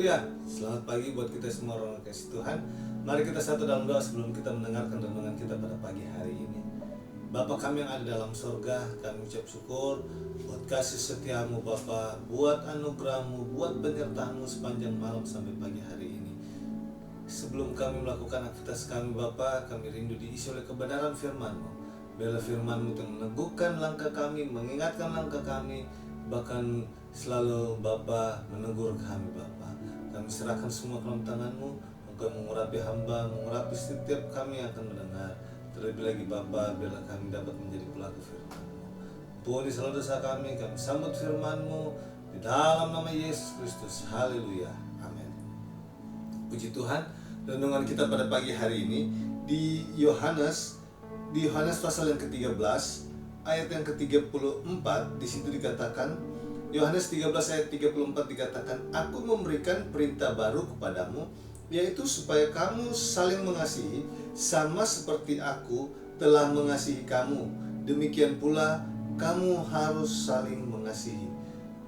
Haleluya. Selamat pagi buat kita semua orang kasih Tuhan. Mari kita satu dalam doa sebelum kita mendengarkan renungan kita pada pagi hari ini. Bapa kami yang ada dalam sorga, kami ucap syukur buat kasih setiamu Bapa, buat anugerahmu, buat penyertaanmu sepanjang malam sampai pagi hari ini. Sebelum kami melakukan aktivitas kami Bapa, kami rindu diisi oleh kebenaran firman-Mu. Biarlah firman-Mu yang meneguhkan langkah kami, mengingatkan langkah kami, bahkan selalu Bapa menegur kami Bapa. Kami serahkan semua ke dalam tangan-Mu. Engkau mengurapi hamba, mengurapi setiap kami yang akan mendengar. Terlebih lagi Bapa, biarlah kami dapat menjadi pelaku firman-Mu. Ampuni selalu dosa kami sambut firman-Mu di dalam nama Yesus Kristus. Haleluya. Amin. Puji Tuhan. Renungan kita pada pagi hari ini di Yohanes pasal yang ke-13 ayat yang ke-34. Di situ dikatakan, Yohanes 13 ayat 34 dikatakan, "Aku memberikan perintah baru kepadamu, yaitu supaya kamu saling mengasihi, sama seperti aku telah mengasihi kamu. Demikian pula kamu harus saling mengasihi."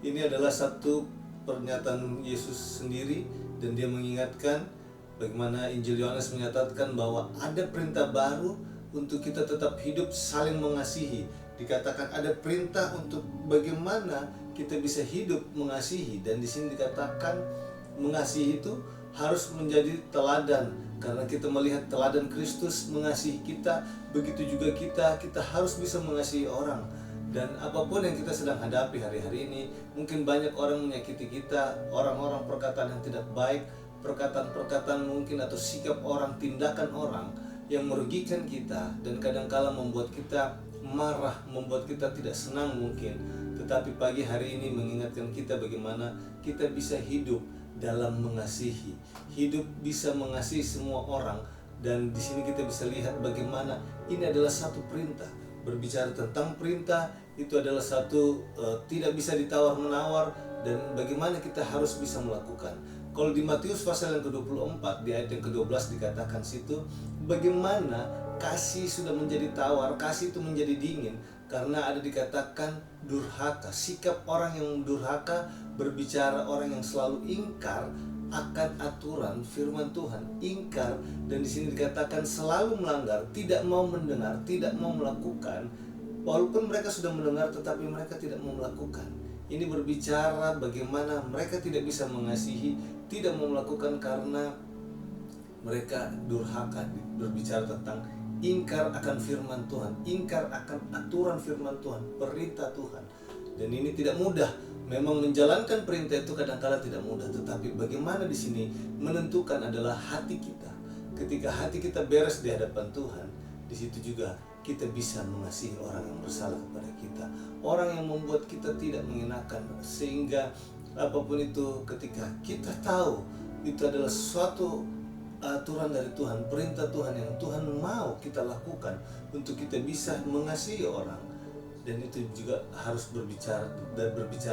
Ini adalah satu pernyataan Yesus sendiri, dan dia mengingatkan bagaimana Injil Yohanes menyatakan bahwa ada perintah baru untuk kita tetap hidup saling mengasihi. Dikatakan ada perintah untuk bagaimana kita bisa hidup mengasihi, dan di sini dikatakan mengasihi itu harus menjadi teladan, karena kita melihat teladan Kristus mengasihi kita, begitu juga kita harus bisa mengasihi orang. Dan apapun yang kita sedang hadapi hari-hari ini, mungkin banyak orang menyakiti kita, orang-orang perkataan yang tidak baik, perkataan-perkataan mungkin atau sikap orang, tindakan orang yang merugikan kita, dan kadang-kala membuat kita marah, membuat kita tidak senang mungkin. Tetapi pagi hari ini mengingatkan kita bagaimana kita bisa hidup dalam mengasihi, hidup bisa mengasihi semua orang. Dan di sini kita bisa lihat bagaimana ini adalah satu perintah. Berbicara tentang perintah itu adalah satu tidak bisa ditawar-menawar, dan bagaimana kita harus bisa melakukan. Kalau di Matius pasal yang ke-24 di ayat yang ke-12 dikatakan situ bagaimana kasih sudah menjadi tawar, kasih itu menjadi dingin, karena ada dikatakan durhaka, sikap orang yang durhaka, berbicara orang yang selalu ingkar akan aturan firman Tuhan, ingkar, dan di sini dikatakan selalu melanggar, tidak mau mendengar, tidak mau melakukan. Walaupun mereka sudah mendengar tetapi mereka tidak mau melakukan. Ini berbicara bagaimana mereka tidak bisa mengasihi, tidak mau melakukan karena mereka durhaka. Berbicara tentang ingkar akan firman Tuhan, ingkar akan aturan firman Tuhan, perintah Tuhan. Dan ini tidak mudah. Memang menjalankan perintah itu kadang-kala tidak mudah, tetapi bagaimana di sini menentukan adalah hati kita. Ketika hati kita beres di hadapan Tuhan, di situ juga kita bisa mengasihi orang yang bersalah kepada kita, orang yang membuat kita tidak mengenakan, sehingga apapun itu ketika kita tahu itu adalah suatu aturan dari Tuhan, perintah Tuhan yang Tuhan mau kita lakukan untuk kita bisa mengasihi orang. Dan itu juga harus berbicara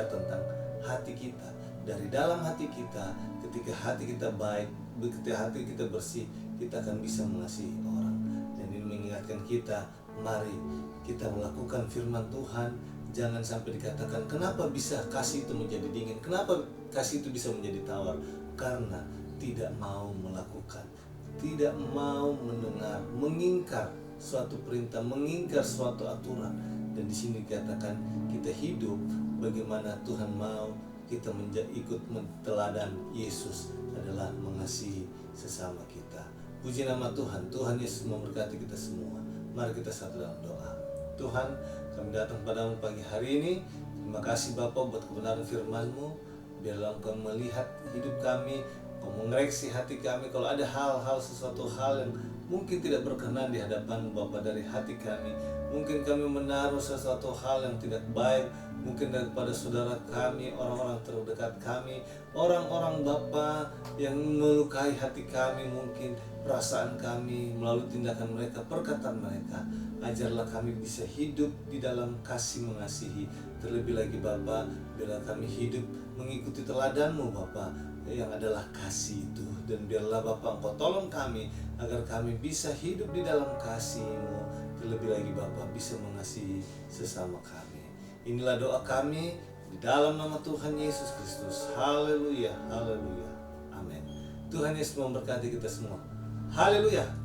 tentang hati kita. Dari dalam hati kita, ketika hati kita baik, ketika hati kita bersih, kita akan bisa mengasihi orang. Dan ini mengingatkan kita, mari kita melakukan firman Tuhan. Jangan sampai dikatakan kenapa bisa kasih itu menjadi dingin, kenapa kasih itu bisa menjadi tawar. Karena tidak mau melakukan, tidak mau mendengar, mengingkar suatu perintah, mengingkar suatu aturan. Dan di sini dikatakan kita hidup bagaimana Tuhan mau kita ikut teladan Yesus adalah mengasihi sesama kita. Puji nama Tuhan. Tuhan Yesus memberkati kita semua. Mari kita satu dalam doa. Tuhan, kami datang padamu pagi hari ini. Terima kasih Bapa buat kebenaran firman-Mu. Biarlah Engkau melihat hidup kami, Engkau mengoreksi hati kami. Kalau ada sesuatu hal yang mungkin tidak berkenan di hadapan Bapa dari hati kami, mungkin kami menaruh sesuatu hal yang tidak baik, mungkin daripada saudara kami, orang-orang terdekat kami, orang-orang Bapa yang melukai hati kami, mungkin perasaan kami melalui tindakan mereka, perkataan mereka. Ajarlah kami bisa hidup di dalam kasih mengasihi. Terlebih lagi Bapa, biarlah kami hidup mengikuti teladan-Mu Bapa, yang adalah kasih itu. Dan biarlah Bapa Engkau tolong kami agar kami bisa hidup di dalam kasih-Mu. Terlebih lagi Bapa bisa mengasihi sesama kami. Inilah doa kami di dalam nama Tuhan Yesus Kristus. Haleluya, haleluya. Amin. Tuhan Yesus memberkati kita semua. Haleluya.